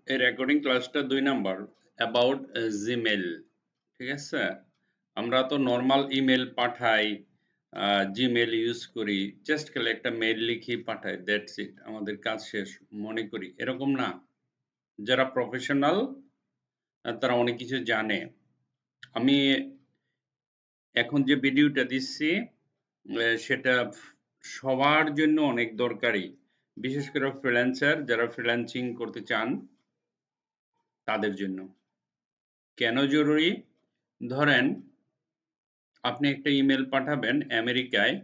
এই রেকর্ডিং ক্লাসটা 2 number about Gmail. ঠিক আছে? আমরা তো নরমাল ইমেল পাঠাই, জিমেইল ইউজ করি। জাস্ট খালি একটা মেইল লিখি পাঠাই। That's it. আমাদের কাজ শেষ মনে করি। এরকম না। যারা প্রফেশনাল তারা অনেক কিছু জানে। আমি এখন যে ভিডিওটা দিচ্ছি সেটা সবার জন্য অনেক দরকারি। বিশেষ করে ফ্রিল্যান্সার যারা ফ্রিল্যান্সিং করতে চান তাদের জন্য। কেন জরুরি? ধরেন আপনি একটা ইমেল পাঠাবেন আমেরিকায়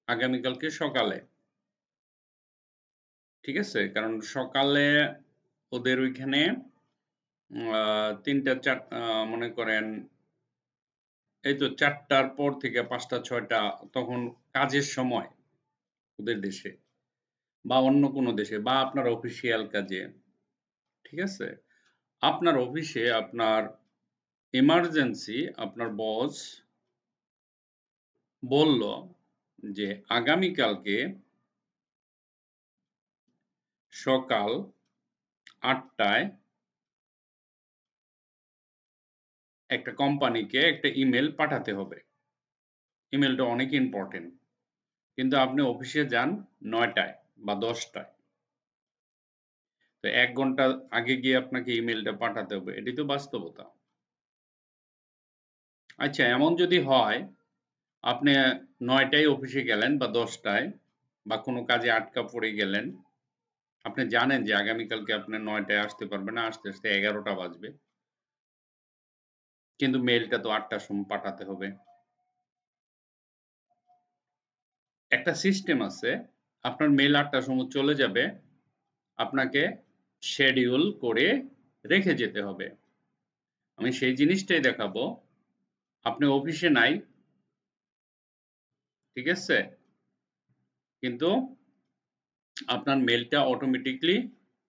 আগামীকালকে সকালে। ঠিক আছে? কারণ সকালে ওদের ওইখানে ৩টা ৪ মনে করেন এই তো ৪টার পর থেকে ৫টা ৬টা তখন কাজের সময় ওদের দেশে বা অন্য কোনো দেশে বা আপনার অফিসিয়াল কাজে। ঠিক আছে? আপনার অফিসে আপনার এমার্জেন্সি আপনার বস বলল যে আগামীকালকে সকাল ৮টায় একটা কোম্পানিকে একটা ইমেল পাঠাতে হবে। ইমেলটা অনেক ইম্পর্টেন্ট। কিন্তু আপনি অফিসে যান ৯টায় বা ১০টায়। তো ১ ঘন্টা আগে গিয়ে আপনাকে ইমেলটা পাঠাতে হবে। এটাই তো বাস্তবতা। আচ্ছা এমন যদি হয় আপনি ৯টায় অফিসে গেলেন বা ১০টায় বা কোনো কাজে আটকা পড়ে গেলেন। আপনি জানেন যে আগামীকালকে আপনি ৯টায় আসতে পারবেন না, আসতে, আসতে ১১টা বাজবে। কিন্তু মেইলটা তো ৮টার সময় পাঠাতে হবে। একটা সিস্টেম আছে, আপনার মেইল ৮টার সময় চলে যাবে, আপনাকে শিডিউল করে রেখে যেতে হবে। আমি সেই জিনিসটাই দেখাবো। আপনি অফিসে নাই, ঠিক আছে? কিন্তু আপনার মেইলটা অটোমেটিকলি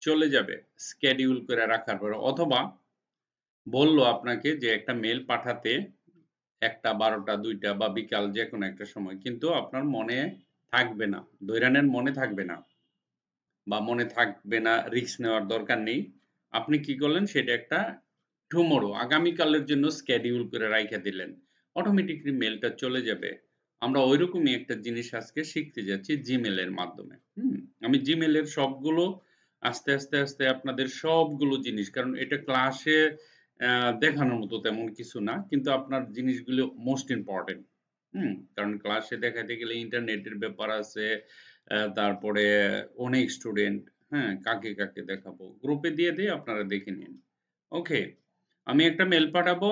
চলে যাবে শিডিউল করে রাখার পরে, অথবা বলল আপনাকে যে একটা মেইল পাঠাতে ১টা ১২টা ২টা বা বিকাল যেকোনো একটা সময়, কিন্তু আপনার মনে থাকবে না, ধইরা নেন মনে থাকবে না বা মনে থাকবে না রিস্ক নেওয়ার দরকার নেই। আপনি কি করলেন সেটা একটা টুমরো আগামীকালের জন্য শিডিউল করে রাইখা দিলেন। অটোমেটিকলি মেইলটা চলে যাবে। আমরা ঐরকমই একটা জিনিস আজকে শিখতে যাচ্ছি জিমেইল এর মাধ্যমে। আমি জিমেইল এর সবগুলো আস্তে, আস্তে আপনাদের সবগুলো জিনিস, কারণ এটা ক্লাসে দেখানোর মতো তেমন কিছু না। কিন্তু আপনার জিনিসগুলো মোস্ট ইম্পোর্টেন্ট। কারণ ক্লাসে দেখাইতে গেলে ইন্টারনেটের ব্যাপার আছে, তারপরে অনেক স্টুডেন্ট, হ্যাঁ? কাকে দেখাবো? গ্রুপে দিয়ে দেই, আপনারা দেখে নিন। ওকে, আমি একটা মেইল পাঠাবো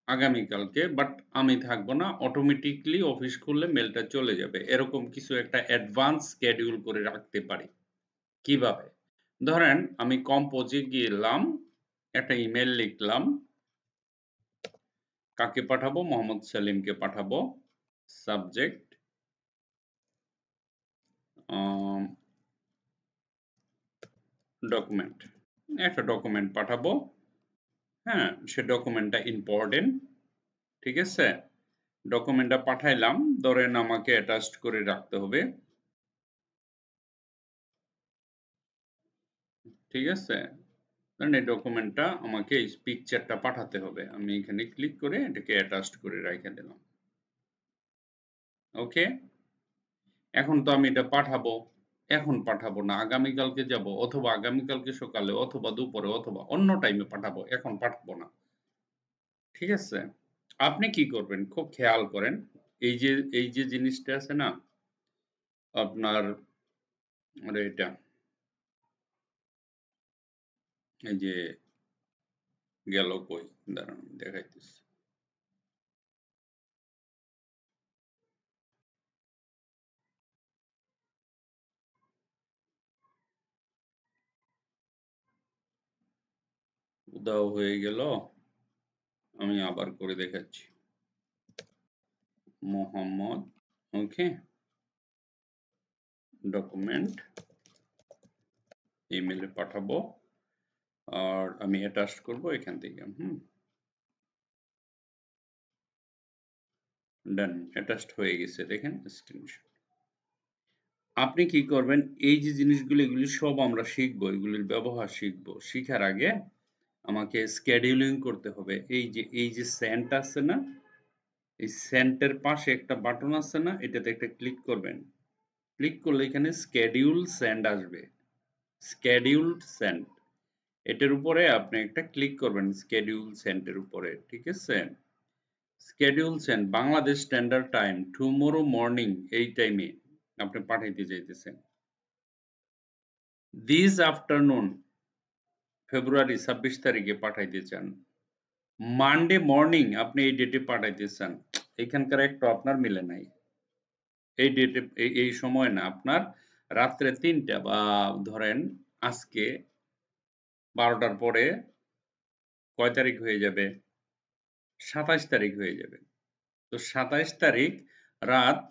আগামীকালকে, বাট আমি থাকবো না। অটোমেটিকলি অফিস খুললে মেইলটা চলে যাবে। এরকম কিছু একটা অ্যাডভান্স শিডিউল করে রাখতে পারি। কিভাবে? ধরেন আমি কম্পোজে গেলাম, একটা ইমেইল লিখলাম। কাকে পাঠাবো? মোহাম্মদ সেলিমকে পাঠাবো। Subject document. একটা ডকুমেন্ট পাঠাবো। হ্যাঁ, সে ডকুমেন্টটা ইম্পর্টেন্ট। ঠিক আছে? ডকুমেন্টটা পাঠাইলাম, ধরেন আমাকে অ্যাটাচড করে রাখতে হবে। ঠিক আছে? ধরেন এই ডকুমেন্টটা আমাকে এই পিকচারটা পাঠাতে হবে। আমি এখানে ক্লিক করে এটাকে অ্যাটাচড করে রাইখা দিলাম। ওকে? এখন তো আমি এটা পাঠাবো। এখন পাঠাবো না, আগামীকালকে যাব, অথবা আগামীকালকে সকালে, অথবা দুপুরে, অথবা অন্য টাইমে পাঠাবো। এখন পাঠাবো না। ঠিক আছে? আপনি কি করবেন? খুব খেয়াল করেন। এই যে জিনিসটা আছে না? আপনার এটা এই যে গেল কই? দাঁড়ান আমি দেখাইতেছি। উধাও হয়ে গেল। আমি আবার করে দেখাচ্ছি। মোহাম্মদ, ওকে, ডকুমেন্ট ইমেইলে পাঠাবো। আর আমি অ্যাটাচ করব এখান থেকে। ডান, অ্যাটাচড হয়ে গেছে, দেখেন স্ক্রিনশট। আপনি কি করবেন, এই যে জিনিসগুলো এগুলি সব আমরা শিখবো, এগুলির ব্যবহার শিখবো। শিখার আগে আমাকে স্কেডিউলিং করতে হবে। এই যে সেন্ট আছে না, এই সেন্টের পাশে একটা বাটন আছে না, এটাতে একটা ক্লিক করবেন। ক্লিক করলে এখানে স্কেডিউল সেন্ড আসবে, স্কেডিউলড সেন্ড। এটার উপরে আপনি একটা ক্লিক করবেন, স্কেডিউল সেন্টের উপরে, ঠিক আছে? Schedule send Bangladesh standard time tomorrow morning, এই টাইমে আপনি পাঠাইতে চাইতেছেন। দিস আফটারনুন ফেব্রুয়ারি 26 তারিখে পাঠাইতে চান। মানডে মর্নিং আপনি এই ডেটে পাঠাইতে চান। এখানকার একটা আপনার মিলে নাই। এই ডেটে এই সময় না, আপনার রাত্রে 3টা বা ধরেন আজকে 12টার পরে কয় তারিখ হয়ে যাবে? 27 তারিখ হয়ে যাবে। তো 27 তারিখ রাত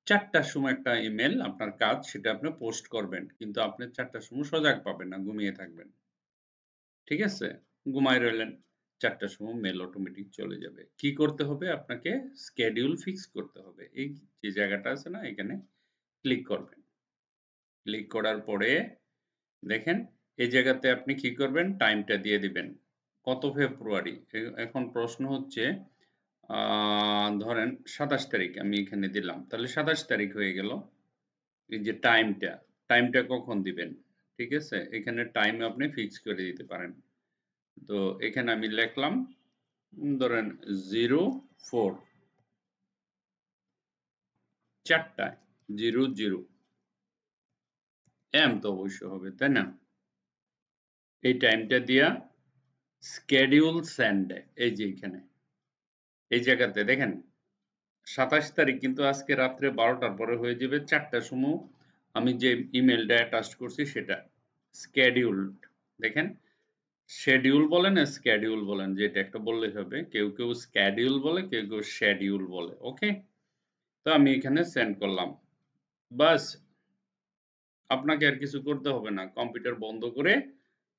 4টার সময় একটা ইমেল আপনার কাজ, সেটা আপনি পোস্ট করবেন। কিন্তু আপনি 4টার সময় সজাগ পাবেন না, ঘুমিয়ে থাকবেন। ঠিক আছে? ঘুমায় রইলেন। 4টার সময় মেল অটোমেটিক চলে যাবে। কি করতে হবে? আপনাকে schedule ফিক্স করতে হবে। এই যে জায়গাটা আছে না, এখানে ক্লিক করবেন। ক্লিক করার পরে দেখেন এই জায়গাতে আপনি কি করবেন? টাইমটা দিয়ে দিবেন। কত ফেব্রুয়ারি? এখন প্রশ্ন হচ্ছে ধরেন 27 তারিখ আমি এখানে দিলাম। তাহলে 27 তারিখ হয়ে গেল। এই যে টাইমটা কখন দিবেন? ঠিক আছে? এখানে টাইম আপনি ফিক্স করে দিতে পারেন। তো এখানে আমি লিখলাম ধরেন 04 4টায় 00 এম তো অবশ্যই হবে, তাই না? এই টাইমটা দিয়া স্কেডিউল সেন্ড, এই যে এখানে এই জায়গাতে দেখেন 27 তারিখ, কিন্তু আজকে রাত্রে 12টার পরে হয়ে যাবে 4টার সময়। আমি যে ইমেলটা অ্যাটাচ করছি সেটা স্কেডিউলড। দেখেন শেডিউল বলেন স্কেডিউল বলেন, যেটা একটা বললেই হবে। কেউ কেউ স্কেডিউল বলে, কেউ কেউ শেডিউল বলে। ওকে, তো আমি এখানে সেন্ড করলাম। বাস, আপনাকে আর কিছু করতে হবে না। কম্পিউটার বন্ধ করে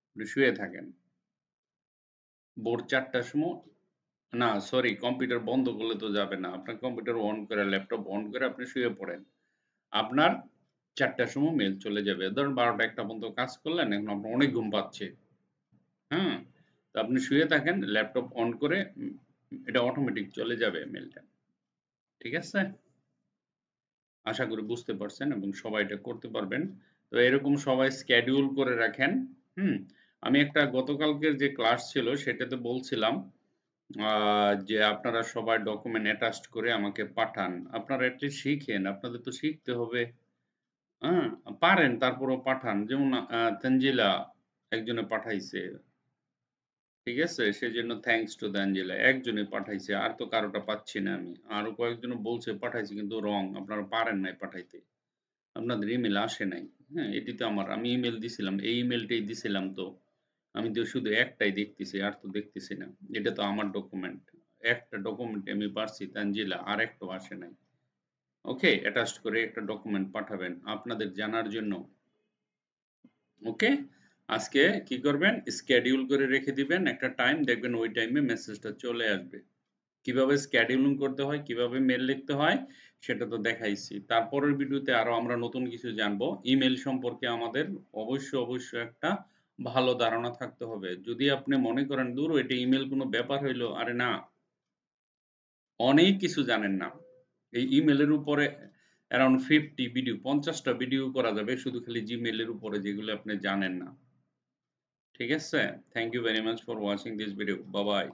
আপনি শুয়ে থাকেন। ভোর 4টার সময়, না সরি, কম্পিউটার বন্ধ করলে তো যাবে না। আপনার কম্পিউটার অন করে, ল্যাপটপ অন করে আপনি শুয়ে পড়েন। আপনার 4টার সময় মেল চলে যাবে। ধরুন 12টা 1টা পর্যন্ত কাজ করলেন, এখন আপনার অনেক ঘুম পাচ্ছে। হ্যাঁ, তো আপনি শুয়ে থাকেন, ল্যাপটপ অন করে এটা অটোমেটিক চলে যাবে মেলটা। ঠিক আছে? আশা করি বুঝতে পারছেন এবং সবাই এটা করতে পারবেন। তো এরকম সবাই schedule করে রাখেন। হুম? আমি একটা গতকালকের যে ক্লাস ছিল সেটাতে বলছিলাম যে আপনারা সবাই ডকুমেন্ট attached করে আমাকে পাঠান। আপনারা at least শিখেন। আপনাদের তো শিখতে হবে। হ্যাঁ? পারেন তারপরেও পাঠান। যেমন তানজিলা একজনে পাঠাইছে। ঠিক আছে? সেজন্য থ্যাংকস টু তানজিলা। একজনই পাঠাইছে। আর তো কারোটা পাচ্ছি না আমি। আরো কয়েকজন বলছে পাঠাইছে কিন্তু রং। আপনারা পারেন নাই পাঠাইতে। আপনাদের ইমেল আসে নাই। হ্যাঁ, এটি তো আমি ইমেল দিছিলাম। এই ইমেলটাই দিছিলাম তো। আমি তো শুধু একটাই দেখতেছি, আর তো দেখতেছি না। এটা তো আমার ডকুমেন্ট। একটা ডকুমেন্ট আমি পারছি তানজিলা, আর একটাও আসে নাই। ওকে, অ্যাটাচড করে একটা ডকুমেন্ট পাঠাবেন আপনাদের জানার জন্য। ওকে, আজকে কি করবেন? স্কেডিউল করে রেখে দিবেন একটা টাইম, দেখবেন ওই টাইমে মেসেজটা চলে আসবে। কিভাবে স্ক্যাডিউলিং করতে হয়, কিভাবে মেল লিখতে হয় সেটা তো দেখাইছি। তারপরের ভিডিওতে আরো আমরা নতুন কিছু জানবো। ইমেল সম্পর্কে আমাদের অবশ্যই একটা ভালো ধারণা থাকতে হবে। যদি আপনি মনে করেন দূর এটা ইমেল কোনো ব্যাপার হইলো, আরে না, অনেক কিছু জানেন না। এই ইমেলের উপরে অ্যারাউন্ড 50 ভিডিও, 50টা ভিডিও করা যাবে শুধু খালি জিমেইলের উপরে, যেগুলো আপনি জানেন না। ঠিক আছে? Thank you very much for watching this video. Bye by.